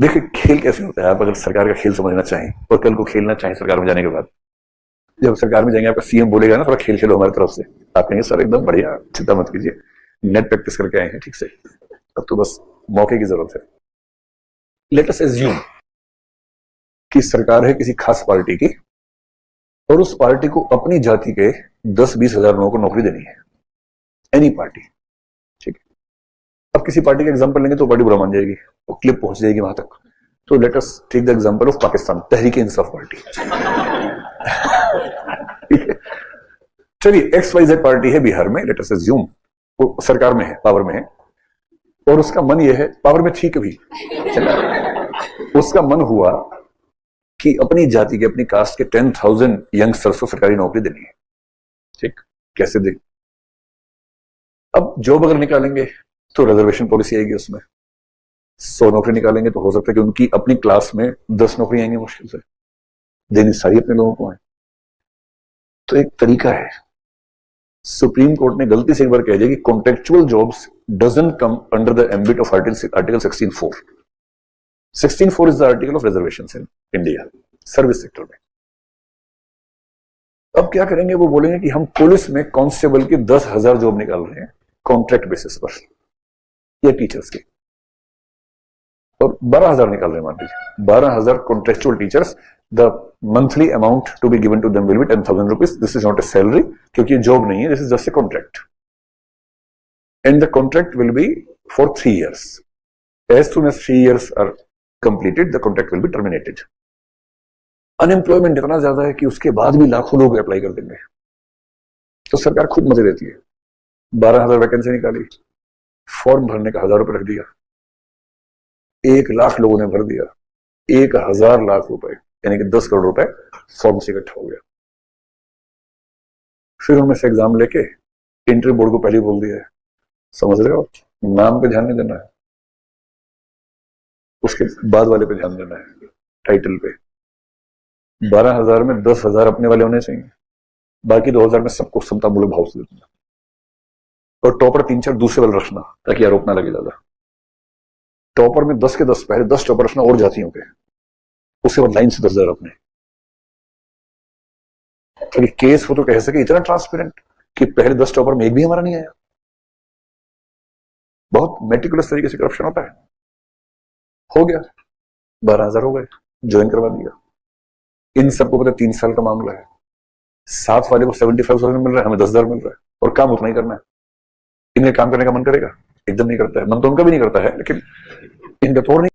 देखिए खेल कैसे होता है, आप अगर सरकार का खेल समझना चाहें और कल को खेलना चाहें सरकार में जाने के बाद, जब सरकार में जाएंगे आपका सीएम बोलेगा ना थोड़ा खेल खेलो हमारी तरफ से, आप कहेंगे सर एकदम बढ़िया, चिंता मत कीजिए, नेट प्रैक्टिस करके आए हैं ठीक से, अब तो बस मौके की जरूरत है। लेट अस एज्यूम कि सरकार है किसी खास पार्टी की और उस पार्टी को अपनी जाति के 10-20 हजार लोगों को नौकरी देनी है, एनी पार्टी, ठीक है। अब किसी पार्टी का एग्जांपल लेंगे तो पार्टी बुरा मान जाएगी, वो क्लिप पहुंच जाएगी वहां तक। तो let us take the example of Pakistan, Tehreek Insaf party. चलिए XYZ पार्टी है बिहार में, लेट अस अज्यूम वो सरकार में है, पावर में है, और उसका मन ये है, पावर में थी कभी, उसका मन हुआ कि अपनी जाति के, अपनी कास्ट के 10,000 यंगस्टर्स को सरकारी नौकरी देनी है, ठीक। कैसे दे? अब जॉब अगर निकालेंगे तो रिजर्वेशन पॉलिसी आएगी, उसमें 100 नौकरी निकालेंगे तो हो सकता है कि उनकी अपनी क्लास में 10 नौकरी आएंगी मुश्किल से, देनी सारी अपने लोगों को है। तो एक तरीका है, सुप्रीम कोर्ट ने गलती से एक बार कह दिया कि contractual jobs doesn't come under the ambit of article 16(4). 16(4) is the article of reservations in India service sector में। अब क्या करेंगे, वो बोलेंगे कि हम पुलिस में कांस्टेबल की 10,000 जॉब निकाल रहे हैं कॉन्ट्रैक्ट बेसिस पर, या टीचर्स की, और 12,000 निकाल रहे हैं, मान लीजिए 12,000 contractual teachers, the monthly amount to be given to them will be 10,000 rupees. This is not a salary, क्योंकि ये जॉब नहीं है, this is just a contract, and the contract will be for 3 years. As soon as 3 years are completed, the contract will be terminated. Unemployment इतना ज्यादा है कि उसके बाद भी लाखों लोग अप्लाई कर देंगे, तो सरकार खुद मजे देती है। 12,000 वैकेंसी निकाली, फॉर्म भरने का 1,000 रुपए रख दिया, 1 लाख लोगों ने भर दिया, 1,000 लाख रुपए यानी कि 10 करोड़ रुपए फॉर्म से इकट्ठा हो गया। फिर उनमें से एग्जाम लेके इंटरव्यू बोर्ड को पहले बोल दिया है, समझ रहे हो, नाम पे ध्यान नहीं देना है, उसके बाद वाले पे ध्यान देना है, टाइटल पे। 12,000 में 10,000 अपने वाले होने चाहिए, बाकी 2,000 में सबको समतामूलक भाव से देना, और टॉपर 3-4 दूसरे वाले रखना ताकि आरोप ना लगे ज्यादा। टॉपर में 10 के 10, पहले 10 टॉपर रखना और जातियों के, उसके बाद लाइन से 10,000 अपने, ताकि केस हो तो कह सके इतना ट्रांसपेरेंट कि पहले 10 टॉपर में एक भी हमारा नहीं आया। बहुत मेटिकुलस तरीके से करप्शन होता है। हो गया, 12,000 हो गए, ज्वाइन करवा दिया। इन सबको पता 3 साल का मामला है, 7 वाले को 75,000 मिल रहा है, हमें 10,000 मिल रहा है, और काम उतना ही करना है। इन्हें काम करने का मन करेगा? एकदम नहीं करता है, मन तो उनका भी नहीं करता है, लेकिन इनका तोड़ नहीं